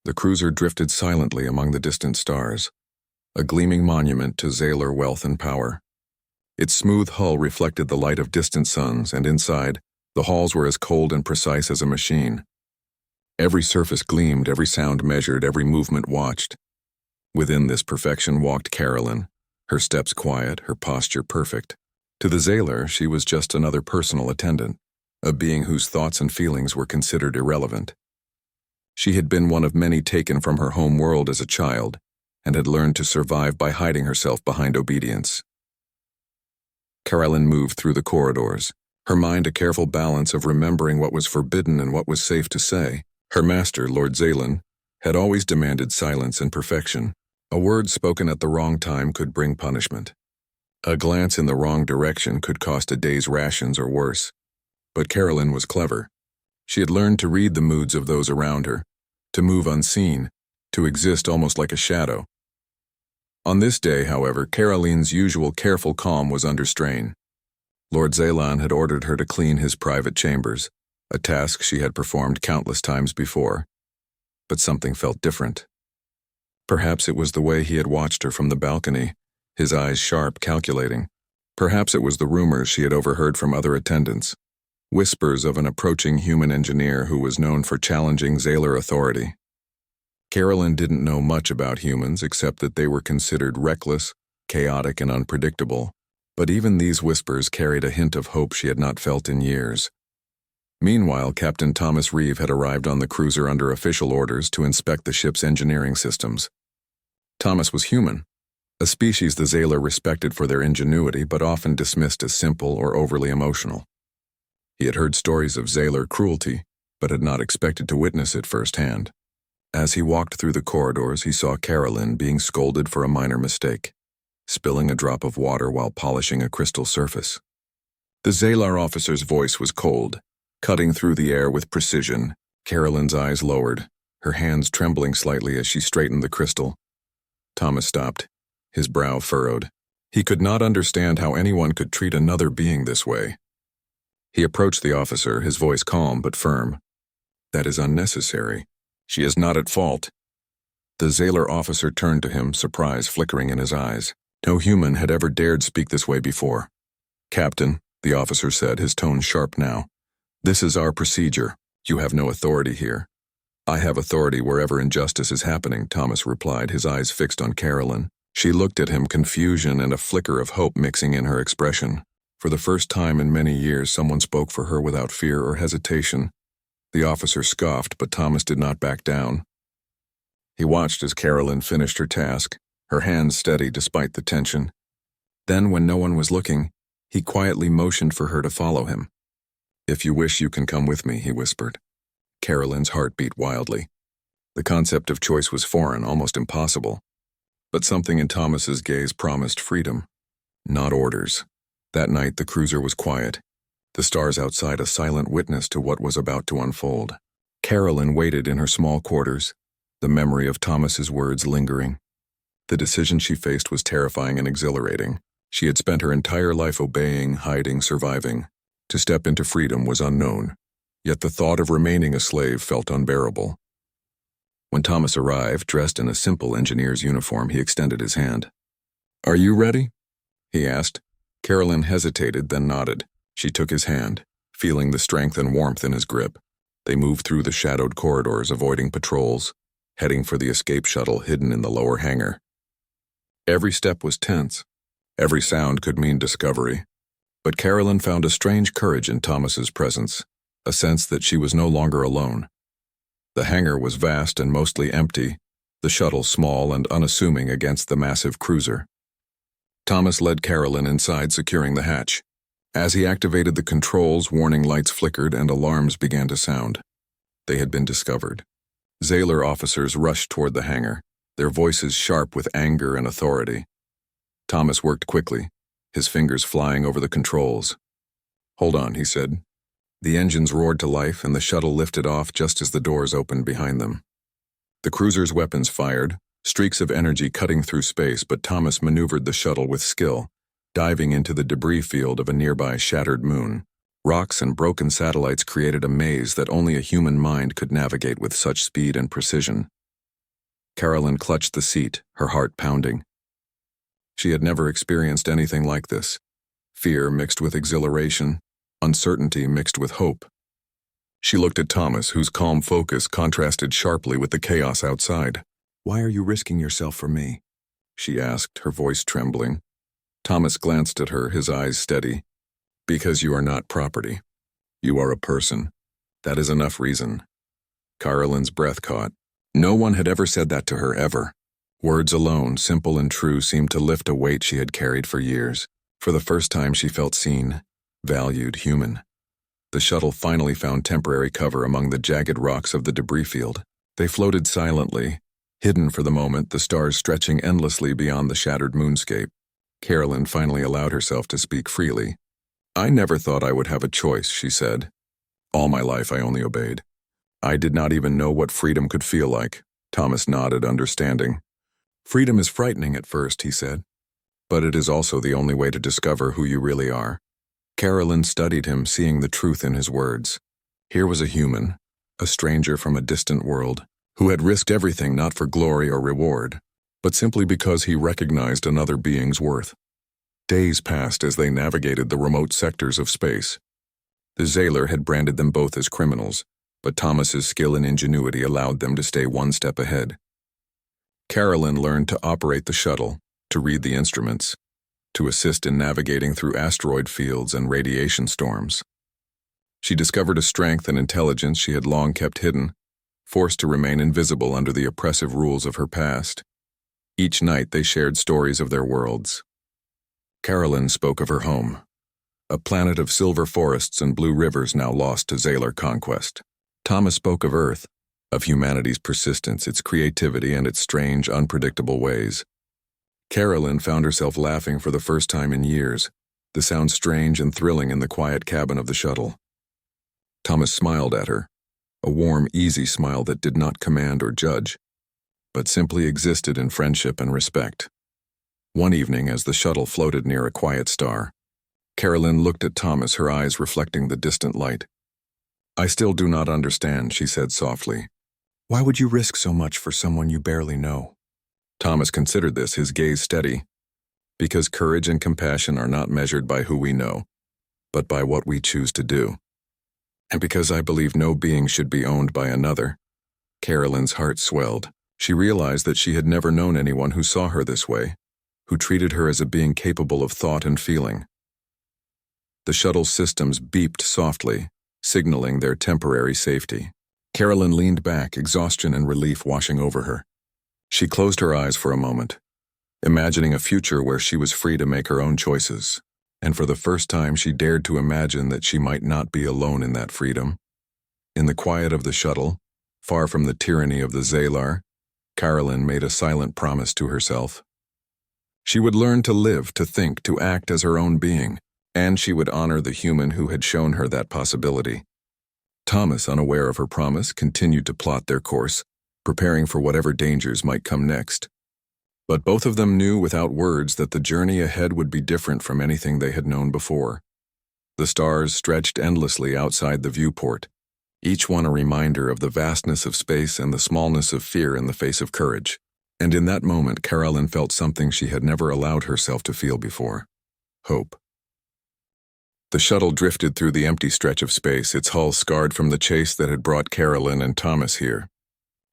The cruiser drifted silently among the distant stars, a gleaming monument to Zalar wealth and power. Its smooth hull reflected the light of distant suns, and inside, the halls were as cold and precise as a machine. Every surface gleamed, every sound measured, every movement watched. Within this perfection walked Carolyn, her steps quiet, her posture perfect. To the Zalar, she was just another personal attendant, a being whose thoughts and feelings were considered irrelevant. She had been one of many taken from her home world as a child, and had learned to survive by hiding herself behind obedience. Carolyn moved through the corridors, her mind a careful balance of remembering what was forbidden and what was safe to say. Her master, Lord Zaylan, had always demanded silence and perfection. A word spoken at the wrong time could bring punishment. A glance in the wrong direction could cost a day's rations or worse. But Carolyn was clever. She had learned to read the moods of those around her, to move unseen, to exist almost like a shadow. On this day, however, Caroline's usual careful calm was under strain. Lord Zaylan had ordered her to clean his private chambers, a task she had performed countless times before. But something felt different. Perhaps it was the way he had watched her from the balcony, his eyes sharp, calculating. Perhaps it was the rumors she had overheard from other attendants, whispers of an approaching human engineer who was known for challenging Zalar authority. Carolyn didn't know much about humans except that they were considered reckless, chaotic, and unpredictable, but even these whispers carried a hint of hope she had not felt in years. Meanwhile, Captain Thomas Reeve had arrived on the cruiser under official orders to inspect the ship's engineering systems. Thomas was human, a species the Zalar respected for their ingenuity but often dismissed as simple or overly emotional. He had heard stories of Zalar cruelty, but had not expected to witness it firsthand. As he walked through the corridors, he saw Carolyn being scolded for a minor mistake, spilling a drop of water while polishing a crystal surface. The Zalar officer's voice was cold, cutting through the air with precision. Carolyn's eyes lowered, her hands trembling slightly as she straightened the crystal. Thomas stopped, his brow furrowed. He could not understand how anyone could treat another being this way. He approached the officer, his voice calm but firm. "That is unnecessary. She is not at fault." The Zalar officer turned to him, surprise flickering in his eyes. No human had ever dared speak this way before. "Captain," the officer said, his tone sharp now, "this is our procedure. You have no authority here." "I have authority wherever injustice is happening," Thomas replied, his eyes fixed on Carolyn. She looked at him, confusion and a flicker of hope mixing in her expression. For the first time in many years, someone spoke for her without fear or hesitation. The officer scoffed, but Thomas did not back down. He watched as Carolyn finished her task, her hands steady despite the tension. Then, when no one was looking, he quietly motioned for her to follow him. "If you wish, you can come with me," he whispered. Carolyn's heart beat wildly. The concept of choice was foreign, almost impossible. But something in Thomas's gaze promised freedom, not orders. That night, the cruiser was quiet, the stars outside a silent witness to what was about to unfold. Carolyn waited in her small quarters, the memory of Thomas's words lingering. The decision she faced was terrifying and exhilarating. She had spent her entire life obeying, hiding, surviving. To step into freedom was unknown, yet the thought of remaining a slave felt unbearable. When Thomas arrived, dressed in a simple engineer's uniform, he extended his hand. "Are you ready?" he asked. Carolyn hesitated, then nodded. She took his hand, feeling the strength and warmth in his grip. They moved through the shadowed corridors, avoiding patrols, heading for the escape shuttle hidden in the lower hangar. Every step was tense. Every sound could mean discovery. But Carolyn found a strange courage in Thomas's presence, a sense that she was no longer alone. The hangar was vast and mostly empty, the shuttle small and unassuming against the massive cruiser. Thomas led Carolyn inside, securing the hatch. As he activated the controls, warning lights flickered and alarms began to sound. They had been discovered. Zalar officers rushed toward the hangar, their voices sharp with anger and authority. Thomas worked quickly, his fingers flying over the controls. "Hold on," he said. The engines roared to life and the shuttle lifted off just as the doors opened behind them. The cruiser's weapons fired, streaks of energy cutting through space, but Thomas maneuvered the shuttle with skill, diving into the debris field of a nearby shattered moon. Rocks and broken satellites created a maze that only a human mind could navigate with such speed and precision. Carolyn clutched the seat, her heart pounding. She had never experienced anything like this. Fear mixed with exhilaration, uncertainty mixed with hope. She looked at Thomas, whose calm focus contrasted sharply with the chaos outside. "Why are you risking yourself for me?" she asked, her voice trembling. Thomas glanced at her, his eyes steady. "Because you are not property. You are a person. That is enough reason." Carolyn's breath caught. No one had ever said that to her, ever. Words alone, simple and true, seemed to lift a weight she had carried for years. For the first time she felt seen, valued, human. The shuttle finally found temporary cover among the jagged rocks of the debris field. They floated silently, hidden for the moment, the stars stretching endlessly beyond the shattered moonscape. Carolyn finally allowed herself to speak freely. "I never thought I would have a choice," she said. "All my life I only obeyed. I did not even know what freedom could feel like." Thomas nodded, understanding. "Freedom is frightening at first," he said. "But it is also the only way to discover who you really are." Carolyn studied him, seeing the truth in his words. Here was a human, a stranger from a distant world, who had risked everything not for glory or reward, but simply because he recognized another being's worth. Days passed as they navigated the remote sectors of space. The Zayler had branded them both as criminals, but Thomas's skill and ingenuity allowed them to stay one step ahead. Carolyn learned to operate the shuttle, to read the instruments, to assist in navigating through asteroid fields and radiation storms. She discovered a strength and intelligence she had long kept hidden, forced to remain invisible under the oppressive rules of her past. Each night they shared stories of their worlds. Carolyn spoke of her home, a planet of silver forests and blue rivers now lost to Zayler conquest. Thomas spoke of Earth, of humanity's persistence, its creativity, and its strange, unpredictable ways. Carolyn found herself laughing for the first time in years, the sound strange and thrilling in the quiet cabin of the shuttle. Thomas smiled at her, a warm, easy smile that did not command or judge, but simply existed in friendship and respect. One evening, as the shuttle floated near a quiet star, Carolyn looked at Thomas, her eyes reflecting the distant light. "I still do not understand," she said softly. "Why would you risk so much for someone you barely know?" Thomas considered this, his gaze steady. "Because courage and compassion are not measured by who we know, but by what we choose to do. And because I believe no being should be owned by another." Carolyn's heart swelled. She realized that she had never known anyone who saw her this way, who treated her as a being capable of thought and feeling. The shuttle's systems beeped softly, signaling their temporary safety. Carolyn leaned back, exhaustion and relief washing over her. She closed her eyes for a moment, imagining a future where she was free to make her own choices, and for the first time she dared to imagine that she might not be alone in that freedom. In the quiet of the shuttle, far from the tyranny of the Zaylar, Carolyn made a silent promise to herself. She would learn to live, to think, to act as her own being, and she would honor the human who had shown her that possibility. Thomas, unaware of her promise, continued to plot their course, preparing for whatever dangers might come next. But both of them knew without words that the journey ahead would be different from anything they had known before. The stars stretched endlessly outside the viewport, each one a reminder of the vastness of space and the smallness of fear in the face of courage. And in that moment, Carolyn felt something she had never allowed herself to feel before: hope. The shuttle drifted through the empty stretch of space, its hull scarred from the chase that had brought Carolyn and Thomas here.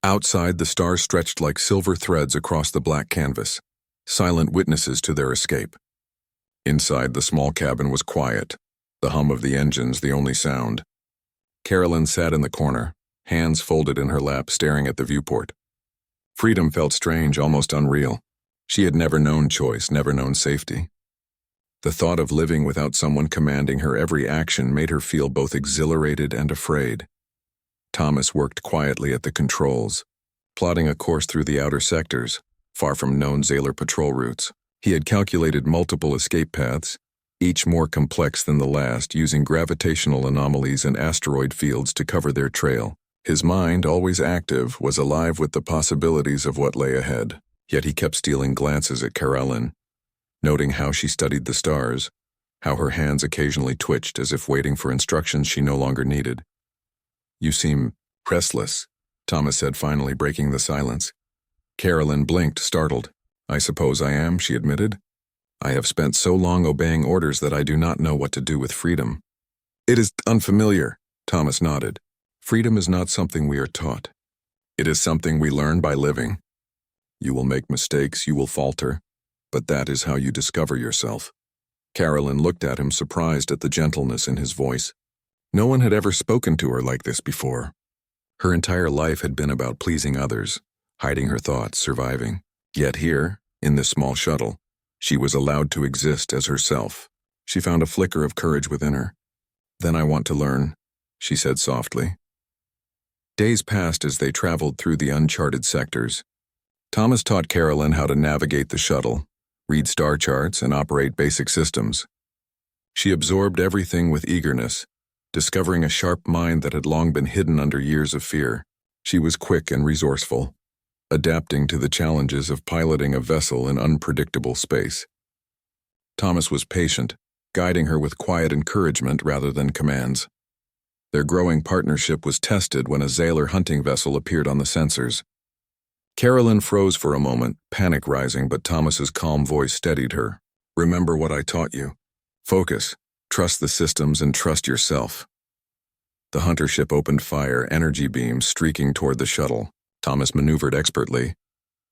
Outside, the stars stretched like silver threads across the black canvas, silent witnesses to their escape. Inside, the small cabin was quiet, the hum of the engines the only sound. Carolyn sat in the corner, hands folded in her lap, staring at the viewport. Freedom felt strange, almost unreal. She had never known choice, never known safety. The thought of living without someone commanding her every action made her feel both exhilarated and afraid. Thomas worked quietly at the controls, plotting a course through the outer sectors, far from known Zayler patrol routes. He had calculated multiple escape paths, each more complex than the last, using gravitational anomalies and asteroid fields to cover their trail. His mind, always active, was alive with the possibilities of what lay ahead. Yet he kept stealing glances at Carolyn, noting how she studied the stars, how her hands occasionally twitched as if waiting for instructions she no longer needed. "You seem restless," Thomas said, finally breaking the silence. Carolyn blinked, startled. I suppose I am, she admitted. I have spent so long obeying orders that I do not know what to do with freedom. It is unfamiliar, Thomas nodded. Freedom is not something we are taught. It is something we learn by living. You will make mistakes, you will falter, but that is how you discover yourself. Carolyn looked at him, surprised at the gentleness in his voice. No one had ever spoken to her like this before. Her entire life had been about pleasing others, hiding her thoughts, surviving. Yet here, in this small shuttle, she was allowed to exist as herself. She found a flicker of courage within her. Then I want to learn, she said softly. Days passed as they traveled through the uncharted sectors. Thomas taught Carolyn how to navigate the shuttle, read star charts, and operate basic systems. She absorbed everything with eagerness, discovering a sharp mind that had long been hidden under years of fear. She was quick and resourceful, adapting to the challenges of piloting a vessel in unpredictable space. Thomas was patient, guiding her with quiet encouragement rather than commands. Their growing partnership was tested when a Zalar hunting vessel appeared on the sensors. Carolyn froze for a moment, panic rising, but Thomas's calm voice steadied her. Remember what I taught you. Focus, trust the systems, and trust yourself. The hunter ship opened fire, energy beams streaking toward the shuttle. Thomas maneuvered expertly,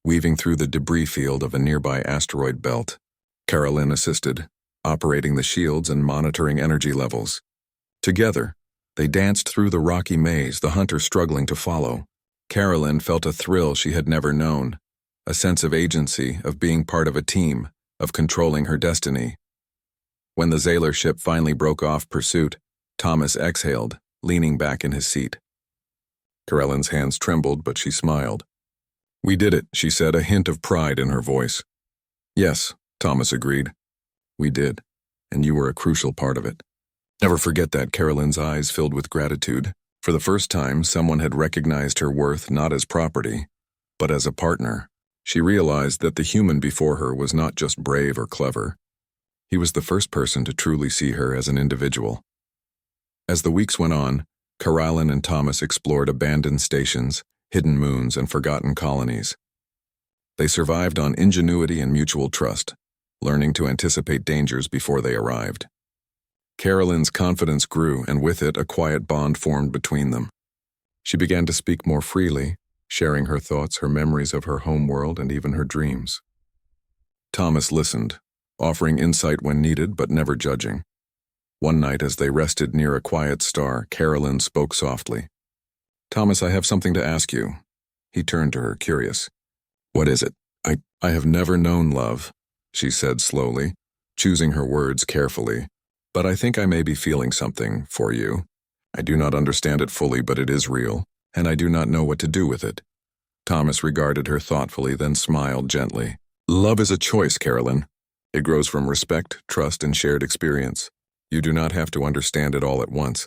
weaving through the debris field of a nearby asteroid belt. Carolyn assisted, operating the shields and monitoring energy levels. Together, they danced through the rocky maze, the hunter struggling to follow. Carolyn felt a thrill she had never known, a sense of agency, of being part of a team, of controlling her destiny. When the Zalar ship finally broke off pursuit, Thomas exhaled, leaning back in his seat. Carolyn's hands trembled, but she smiled. We did it, she said, a hint of pride in her voice. Yes, Thomas agreed. We did, and you were a crucial part of it. Never forget that, Carolyn's eyes filled with gratitude. For the first time, someone had recognized her worth not as property, but as a partner. She realized that the human before her was not just brave or clever. He was the first person to truly see her as an individual. As the weeks went on, Carolyn and Thomas explored abandoned stations, hidden moons, and forgotten colonies. They survived on ingenuity and mutual trust, learning to anticipate dangers before they arrived. Carolyn's confidence grew, and with it, a quiet bond formed between them. She began to speak more freely, sharing her thoughts, her memories of her home world, and even her dreams. Thomas listened, offering insight when needed but never judging. One night, as they rested near a quiet star, Carolyn spoke softly. Thomas, I have something to ask you. He turned to her, curious. What is it? I have never known love, she said slowly, choosing her words carefully. But I think I may be feeling something for you. I do not understand it fully, but it is real, and I do not know what to do with it. Thomas regarded her thoughtfully, then smiled gently. Love is a choice, Carolyn. It grows from respect, trust, and shared experience. You do not have to understand it all at once.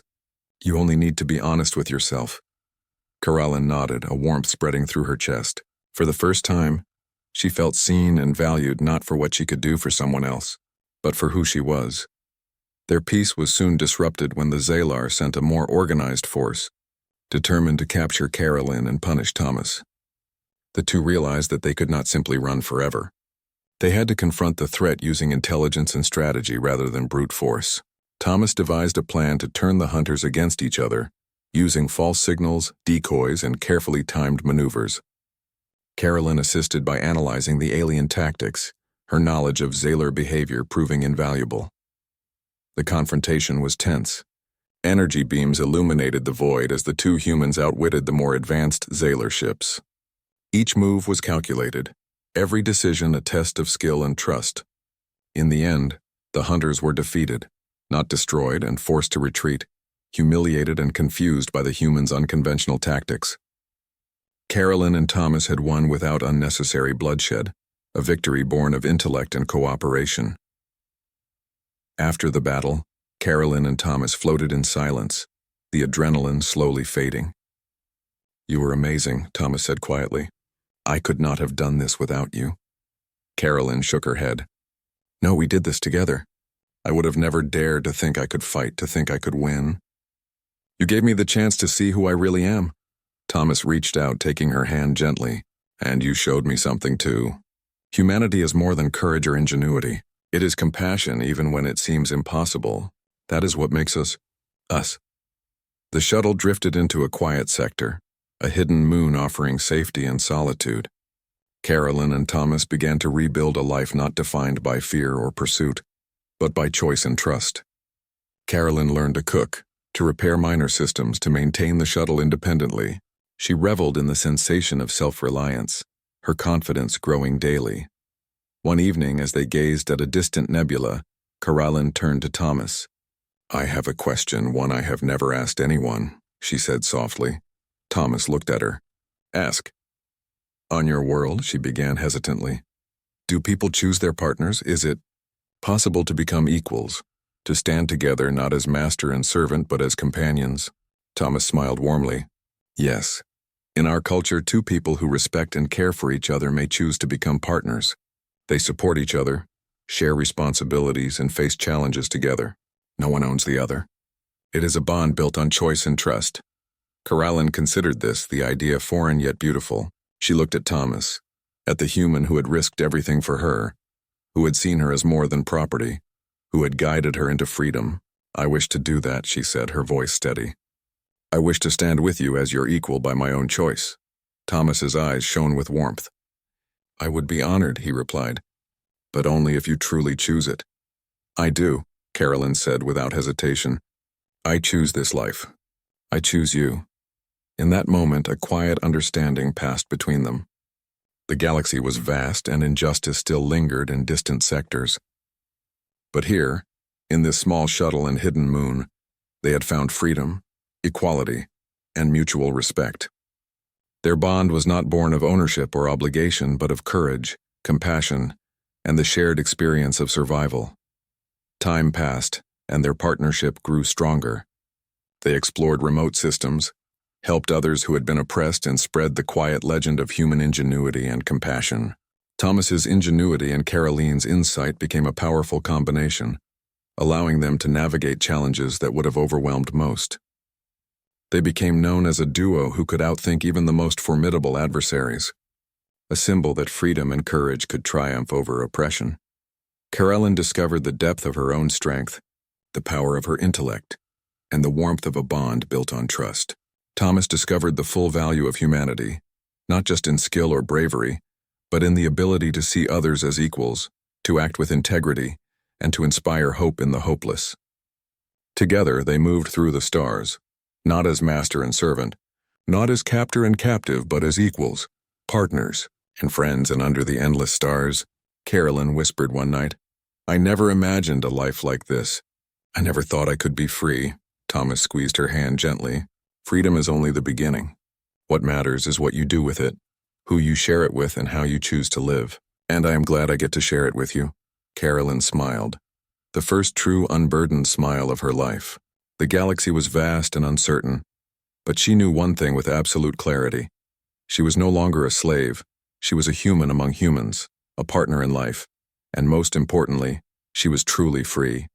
You only need to be honest with yourself. Carolyn nodded, a warmth spreading through her chest. For the first time, she felt seen and valued not for what she could do for someone else, but for who she was. Their peace was soon disrupted when the Zalar sent a more organized force, determined to capture Carolyn and punish Thomas. The two realized that they could not simply run forever. They had to confront the threat using intelligence and strategy rather than brute force. Thomas devised a plan to turn the hunters against each other, using false signals, decoys, and carefully timed maneuvers. Carolyn assisted by analyzing the alien tactics, her knowledge of Zalar behavior proving invaluable. The confrontation was tense. Energy beams illuminated the void as the two humans outwitted the more advanced Zalar ships. Each move was calculated, every decision a test of skill and trust. In the end, the hunters were defeated, not destroyed and forced to retreat, humiliated and confused by the humans' unconventional tactics. Carolyn and Thomas had won without unnecessary bloodshed, a victory born of intellect and cooperation. After the battle, Carolyn and Thomas floated in silence, the adrenaline slowly fading. You were amazing, Thomas said quietly. I could not have done this without you. Carolyn shook her head. No, we did this together. I would have never dared to think I could fight, to think I could win. You gave me the chance to see who I really am. Thomas reached out, taking her hand gently, And you showed me something too. Humanity is more than courage or ingenuity. It is compassion even when it seems impossible. That is what makes us, us. The shuttle drifted into a quiet sector, a hidden moon offering safety and solitude. Carolyn and Thomas began to rebuild a life not defined by fear or pursuit, but by choice and trust. Carolyn learned to cook, to repair minor systems, to maintain the shuttle independently. She reveled in the sensation of self-reliance, her confidence growing daily. One evening, as they gazed at a distant nebula, Carolyn turned to Thomas. "I have a question, one I have never asked anyone," she said softly. Thomas looked at her. "Ask." "On your world," she began hesitantly, "do people choose their partners? Is it possible to become equals, to stand together not as master and servant but as companions?" Thomas smiled warmly. "Yes. In our culture, two people who respect and care for each other may choose to become partners. They support each other, share responsibilities, and face challenges together. No one owns the other. It is a bond built on choice and trust." Carolyn considered this, the idea foreign yet beautiful. She looked at Thomas, at the human who had risked everything for her, who had seen her as more than property, who had guided her into freedom. "I wish to do that," she said, her voice steady. "I wish to stand with you as your equal by my own choice." Thomas's eyes shone with warmth. "I would be honored," he replied, "but only if you truly choose it." "I do," Carolyn said without hesitation. "I choose this life. I choose you." In that moment, a quiet understanding passed between them. The galaxy was vast, and injustice still lingered in distant sectors. But here, in this small shuttle and hidden moon, they had found freedom, equality, and mutual respect. Their bond was not born of ownership or obligation, but of courage, compassion, and the shared experience of survival. Time passed, and their partnership grew stronger. They explored remote systems, helped others who had been oppressed, and spread the quiet legend of human ingenuity and compassion. Thomas's ingenuity and Caroline's insight became a powerful combination, allowing them to navigate challenges that would have overwhelmed most. They became known as a duo who could outthink even the most formidable adversaries, a symbol that freedom and courage could triumph over oppression. Carolyn discovered the depth of her own strength, the power of her intellect, and the warmth of a bond built on trust. Thomas discovered the full value of humanity, not just in skill or bravery, but in the ability to see others as equals, to act with integrity, and to inspire hope in the hopeless. Together, they moved through the stars, not as master and servant, not as captor and captive, but as equals, partners, and friends. And under the endless stars, Carolyn whispered one night, "I never imagined a life like this. I never thought I could be free." Thomas squeezed her hand gently. "Freedom is only the beginning. What matters is what you do with it, who you share it with, and how you choose to live. And I am glad I get to share it with you." Carolyn smiled, the first true unburdened smile of her life. The galaxy was vast and uncertain, but she knew one thing with absolute clarity. She was no longer a slave. She was a human among humans, a partner in life, and most importantly, she was truly free.